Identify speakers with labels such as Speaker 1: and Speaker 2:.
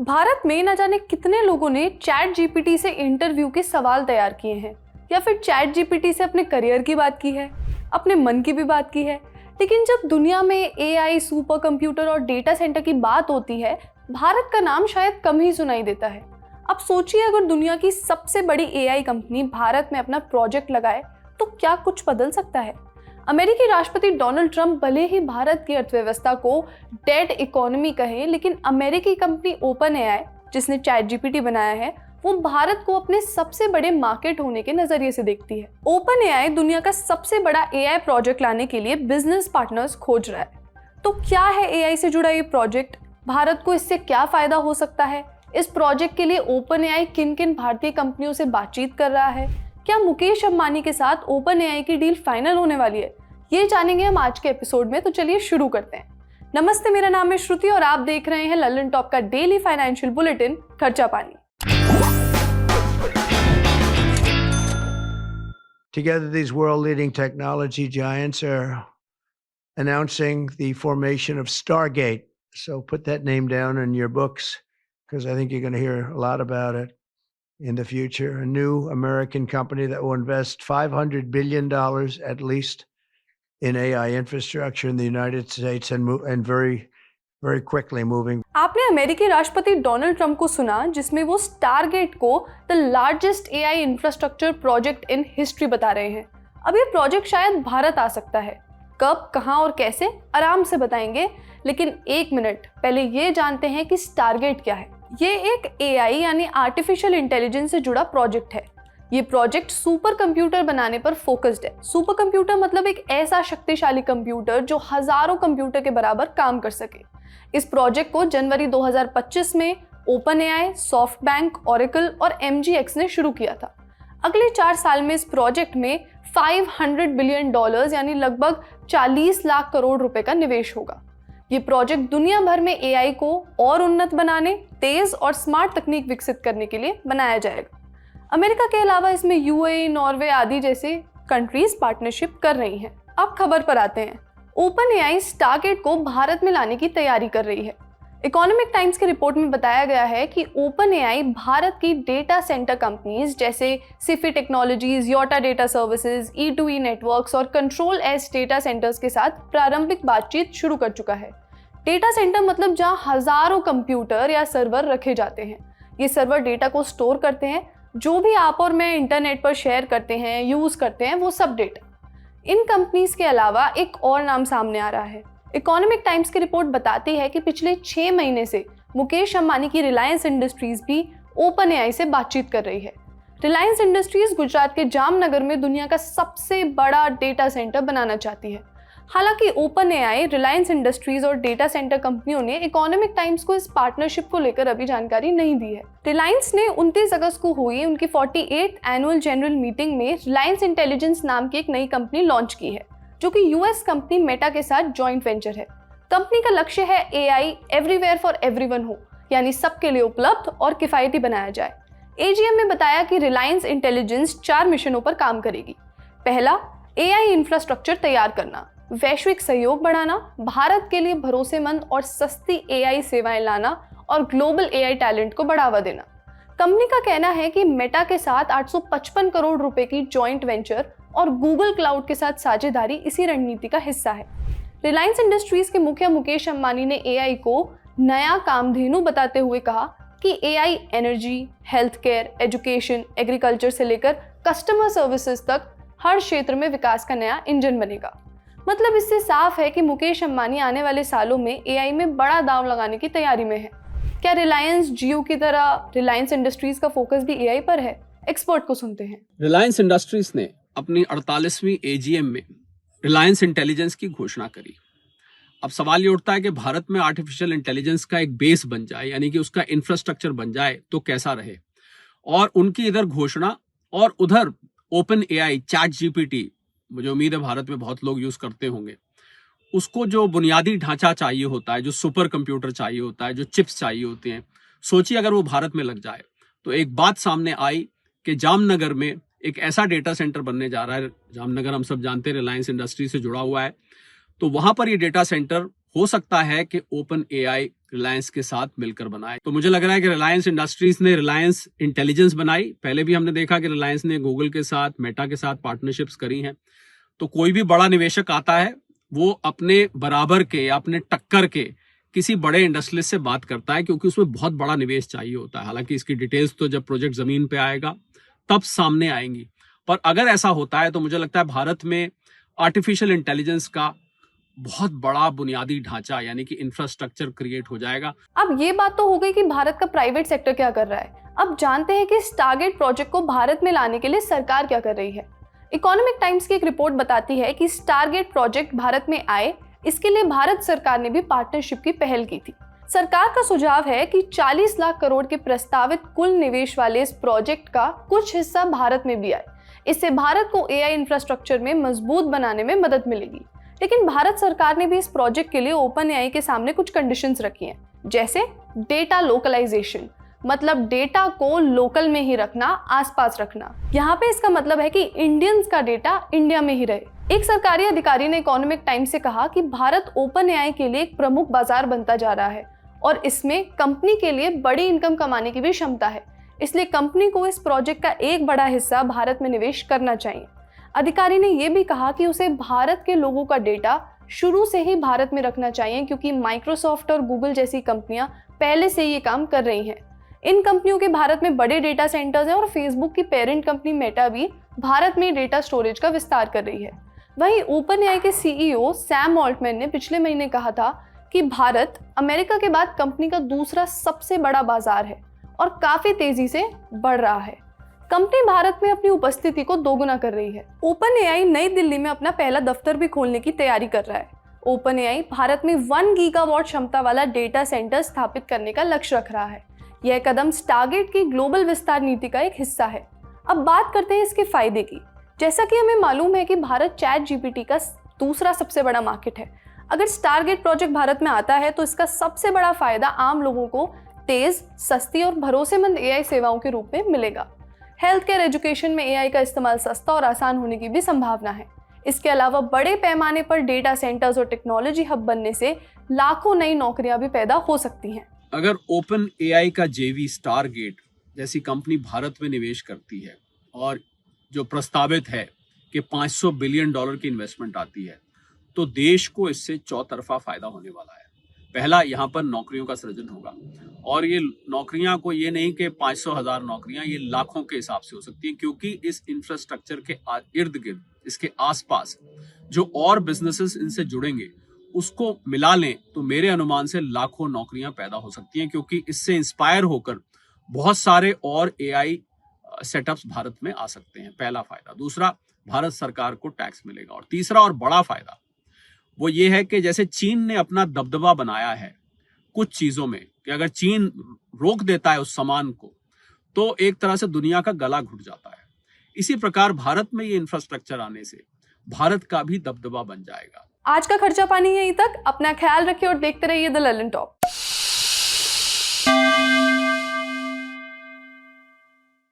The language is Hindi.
Speaker 1: भारत में ना जाने कितने लोगों ने चैट जीपीटी से इंटरव्यू के सवाल तैयार किए हैं या फिर चैट जीपीटी से अपने करियर की बात की है, अपने मन की भी बात की है। लेकिन जब दुनिया में एआई, सुपर कंप्यूटर और डेटा सेंटर की बात होती है, भारत का नाम शायद कम ही सुनाई देता है। अब सोचिए, अगर दुनिया की सबसे बड़ी एआई कंपनी भारत में अपना प्रोजेक्ट लगाए तो क्या कुछ बदल सकता है। अमेरिकी राष्ट्रपति डोनाल्ड ट्रंप भले ही भारत की अर्थव्यवस्था को डेड इकोनॉमी कहें, लेकिन अमेरिकी कंपनी ओपन एआई, जिसने चैट जीपीटी बनाया है, वो भारत को अपने सबसे बड़े मार्केट होने के नजरिए से देखती है। ओपन एआई दुनिया का सबसे बड़ा एआई प्रोजेक्ट लाने के लिए बिजनेस पार्टनर्स खोज रहा है। तो क्या है एआई से जुड़ा ये प्रोजेक्ट, भारत को इससे क्या फायदा हो सकता है, इस प्रोजेक्ट के लिए ओपन एआई किन किन भारतीय कंपनियों से बातचीत कर रहा है, क्या मुकेश अंबानी के साथ ओपन एआई की डील फाइनल होने वाली है, ये जानेंगे हम आज के एपिसोड में। तो चलिए शुरू करते हैं। नमस्ते, मेरा नाम है श्रुति और आप देख रहे हैं लल्लन टॉप का डेली फाइनेंशियल बुलेटिन खर्चा पानी।
Speaker 2: Together, these world-leading technology giants are announcing the formation of Stargate. So put that name down in your books because I think you're going to hear a lot about it in the future. A new American company that will invest $500 billion at least in AI infrastructure in the United States and very quickly moving.
Speaker 1: आपने अमेरिकी राष्ट्रपति डोनाल्ड ट्रंप को सुना, जिसमें वो स्टारगेट को the largest AI infrastructure project in history बता रहे हैं। अब ये प्रोजेक्ट शायद भारत आ सकता है। कब, कहां और कैसे, आराम से बताएंगे, लेकिन एक मिनट पहले ये जानते हैं कि स्टारगेट क्या है। ये एक एआई यानी आर्टिफिशियल इंटेलिजेंस से जुड़ा प्रोजेक्ट है। ये प्रोजेक्ट सुपर कंप्यूटर बनाने पर फोकस्ड है। सुपर कंप्यूटर मतलब एक ऐसा शक्तिशाली कंप्यूटर जो हजारों कंप्यूटर के बराबर काम कर सके। इस प्रोजेक्ट को जनवरी 2025 में ओपन एआई, सॉफ्टबैंक, ओरेकल और MGX ने शुरू किया था। अगले 4 साल में इस प्रोजेक्ट में $500 बिलियन यानी लगभग 40 लाख करोड़ रुपए का निवेश होगा। ये प्रोजेक्ट दुनिया भर में एआई को और उन्नत बनाने, तेज और स्मार्ट तकनीक विकसित करने के लिए बनाया जाएगा। अमेरिका के अलावा इसमें यूएई, नॉर्वे आदि जैसे कंट्रीज पार्टनरशिप कर रही हैं। अब खबर पर आते हैं। ओपन एआई स्टारगेट को भारत में लाने की तैयारी कर रही है। इकोनॉमिक टाइम्स की रिपोर्ट में बताया गया है कि ओपन एआई भारत की डेटा सेंटर कंपनीज जैसे Sify technologies, Yotta data services, E2E networks और कंट्रोल एज डेटा सेंटर्स के साथ प्रारंभिक बातचीत शुरू कर चुका है। डेटा सेंटर मतलब जहां हजारों कंप्यूटर या सर्वर रखे जाते हैं। ये सर्वर डेटा को स्टोर करते हैं, जो भी आप और मैं इंटरनेट पर शेयर करते हैं, यूज करते हैं, वो सब डेटा। इन कंपनीज के अलावा एक और नाम सामने आ रहा है। इकोनॉमिक टाइम्स की रिपोर्ट बताती है कि पिछले 6 महीने से मुकेश अंबानी की रिलायंस इंडस्ट्रीज भी ओपन एआई से बातचीत कर रही है। रिलायंस इंडस्ट्रीज गुजरात के जामनगर में दुनिया का सबसे बड़ा डेटा सेंटर बनाना चाहती है। हालांकि ओपन एआई, रिलायंस इंडस्ट्रीज और डेटा सेंटर कंपनियों ने इकोनॉमिक टाइम्स को इस पार्टनरशिप को लेकर अभी जानकारी नहीं दी है। रिलायंस ने 29 अगस्त को हुई उनकी 48th एनुअल जनरल मीटिंग में रिलायंस इंटेलिजेंस नाम की एक नई कंपनी लॉन्च की है, जो कि यूएस कंपनी मेटा के साथ जॉइंट वेंचर है। कंपनी का लक्ष्य है एआई एवरीवेयर फॉर एवरीवन हो, यानी सबके लिए उपलब्ध और किफायती बनाया जाए। एजीएम में बताया कि रिलायंस इंटेलिजेंस 4 मिशनों पर काम करेगी। पहला, एआई इंफ्रास्ट्रक्चर तैयार करना, वैश्विक सहयोग बढ़ाना, भारत के लिए भरोसेमंद और सस्ती एआई सेवाएं लाना और ग्लोबल एआई टैलेंट को बढ़ावा देना। कंपनी का कहना है कि मेटा के साथ 855 करोड़ रुपए की जॉइंट वेंचर और गूगल क्लाउड के साथ साझेदारी इसी रणनीति का हिस्सा है। रिलायंस इंडस्ट्रीज के मुखिया मुकेश अंबानी ने एआई को नया कामधेनु बताते हुए कहा कि AI energy, health care, education, agriculture से लेकर कस्टमर सर्विसेज तक हर क्षेत्र में विकास का नया इंजन बनेगा। मतलब इससे साफ है कि मुकेश अंबानी आने वाले सालों में एआई में बड़ा दांव लगाने की तैयारी में है। क्या रिलायंस जियो की तरह रिलायंस इंडस्ट्रीज का फोकस भी एआई पर है? एक्सपर्ट को सुनते हैं।
Speaker 3: रिलायंस इंडस्ट्रीज ने अपनी 48वीं एजीएम में रिलायंस इंटेलिजेंस की घोषणा करी। अब सवाल ये उठता है कि भारत में आर्टिफिशियल इंटेलिजेंस का एक बेस बन जाए, यानी कि उसका इंफ्रास्ट्रक्चर बन जाए तो कैसा रहे। और उनकी इधर घोषणा और उधर ओपन एआई, चैट जीपीटी, मुझे उम्मीद है भारत में बहुत लोग यूज करते होंगे, उसको जो बुनियादी ढांचा चाहिए होता है, जो सुपर कंप्यूटर चाहिए होता है, जो चिप्स चाहिए होते हैं, सोचिए अगर वो भारत में लग जाए तो एक बात सामने आई कि जामनगर में एक ऐसा डेटा सेंटर बनने जा रहा है। जामनगर हम सब जानते हैं रिलायंस इंडस्ट्री से जुड़ा हुआ है, तो वहां पर ये डेटा सेंटर हो सकता है कि ओपन एआई रिलायंस के साथ मिलकर बनाए। तो मुझे लग रहा है कि रिलायंस इंडस्ट्रीज ने रिलायंस इंटेलिजेंस बनाई। पहले भी हमने देखा कि रिलायंस ने गूगल के साथ, मेटा के साथ पार्टनरशिप्स करी हैं। तो कोई भी बड़ा निवेशक आता है, वो अपने बराबर के या अपने टक्कर के किसी बड़े इंडस्ट्रियलिस्ट से बात करता है, क्योंकि उसमें बहुत बड़ा निवेश चाहिए होता है। हालांकि इसकी डिटेल्स तो जब प्रोजेक्ट जमीन पे आएगा तब सामने आएंगी, पर अगर ऐसा होता है तो मुझे लगता है भारत में आर्टिफिशियल इंटेलिजेंस का बहुत बड़ा बुनियादी ढांचा यानी कि इंफ्रास्ट्रक्चर क्रिएट हो जाएगा।
Speaker 1: अब ये बात तो हो गई कि भारत का प्राइवेट सेक्टर क्या कर रहा है। अब जानते हैं कि स्टारगेट प्रोजेक्ट को भारत में लाने के लिए सरकार क्या कर रही है। इकोनॉमिक टाइम्स की एक रिपोर्ट बताती है कि स्टारगेट प्रोजेक्ट भारत में आए, इसके लिए भारत सरकार ने भी पार्टनरशिप की पहल की थी। सरकार का सुझाव है कि 40 लाख करोड़ के प्रस्तावित कुल निवेश वाले इस प्रोजेक्ट का कुछ हिस्सा भारत में भी आए। इससे भारत को एआई इंफ्रास्ट्रक्चर में मजबूत बनाने में मदद मिलेगी। लेकिन भारत सरकार ने भी इस प्रोजेक्ट के लिए ओपन एआई के सामने कुछ कंडीशंस रखी हैं, जैसे डेटा लोकलाइजेशन, मतलब डेटा को लोकल में ही रखना, आसपास रखना। यहाँ पे इसका मतलब है कि इंडियंस का डेटा इंडिया में ही रहे। एक सरकारी अधिकारी ने इकोनॉमिक टाइम्स से कहा कि भारत ओपन एआई के लिए एक प्रमुख बाजार बनता जा रहा है और इसमें कंपनी के लिए बड़ी इनकम कमाने की भी क्षमता है। इसलिए कंपनी को इस प्रोजेक्ट का एक बड़ा हिस्सा भारत में निवेश करना चाहिए। अधिकारी ने यह भी कहा कि उसे भारत के लोगों का डेटा शुरू से ही भारत में रखना चाहिए, क्योंकि माइक्रोसॉफ्ट और गूगल जैसी कंपनियां पहले से ये काम कर रही हैं। इन कंपनियों के भारत में बड़े डेटा सेंटर्स हैं और फेसबुक की पेरेंट कंपनी मेटा भी भारत में डेटा स्टोरेज का विस्तार कर रही है। वहीं ओपन एआई के सीईओ सैम ऑल्टमैन ने पिछले महीने कहा था कि भारत अमेरिका के बाद कंपनी का दूसरा सबसे बड़ा बाजार है और काफी तेजी से बढ़ रहा है। कंपनी भारत में अपनी उपस्थिति को दोगुना कर रही है। ओपन एआई नई दिल्ली में अपना पहला दफ्तर भी खोलने की तैयारी कर रहा है। ओपन एआई भारत में 1 गीगावाट क्षमता वाला डेटा सेंटर स्थापित करने का लक्ष्य रख रहा है। यह कदम स्टारगेट की ग्लोबल विस्तार नीति का एक हिस्सा है। अब बात करते हैं इसके फायदे की। जैसा कि हमें मालूम है कि भारत चैट जीपीटी का दूसरा सबसे बड़ा मार्केट है। अगर स्टारगेट प्रोजेक्ट भारत में आता है तो इसका सबसे बड़ा फायदा आम लोगों को तेज, सस्ती और भरोसेमंद एआई सेवाओं के रूप में मिलेगा। हेल्थ केयर, एजुकेशन में एआई का इस्तेमाल सस्ता और आसान होने की भी संभावना है। इसके अलावा बड़े पैमाने पर डेटा सेंटर्स और टेक्नोलॉजी हब बनने से लाखों नई नौकरियां भी पैदा हो सकती हैं।
Speaker 3: अगर ओपन एआई का जेवी स्टारगेट जैसी कंपनी भारत में निवेश करती है और जो प्रस्तावित है कि $500 बिलियन की इन्वेस्टमेंट आती है, तो देश को इससे चौतरफा फायदा होने वाला है। पहला, यहाँ पर नौकरियों का सृजन होगा और ये नौकरियां को ये नहीं कि 500,000 नौकरियां, ये लाखों के हिसाब से हो सकती हैं, क्योंकि इस इंफ्रास्ट्रक्चर के इर्द गिर्द, इसके आसपास जो और बिजनेसेस इनसे जुड़ेंगे उसको मिला लें तो मेरे अनुमान से लाखों नौकरियां पैदा हो सकती हैं, क्योंकि इससे इंस्पायर होकर बहुत सारे और एआई सेटअप्स भारत में आ सकते हैं। पहला फायदा। दूसरा, भारत सरकार को टैक्स मिलेगा। और तीसरा और बड़ा फायदा वो ये है कि जैसे चीन ने अपना दबदबा बनाया है कुछ चीजों में, कि अगर चीन रोक देता है उस सामान को तो एक तरह से दुनिया का गला घुट जाता है। इसी प्रकार भारत में ये इंफ्रास्ट्रक्चर आने से भारत का भी दबदबा बन जाएगा।
Speaker 1: आज का खर्चा पानी यहीं तक। अपना ख्याल रखिए और देखते रहिए द ललन टॉप।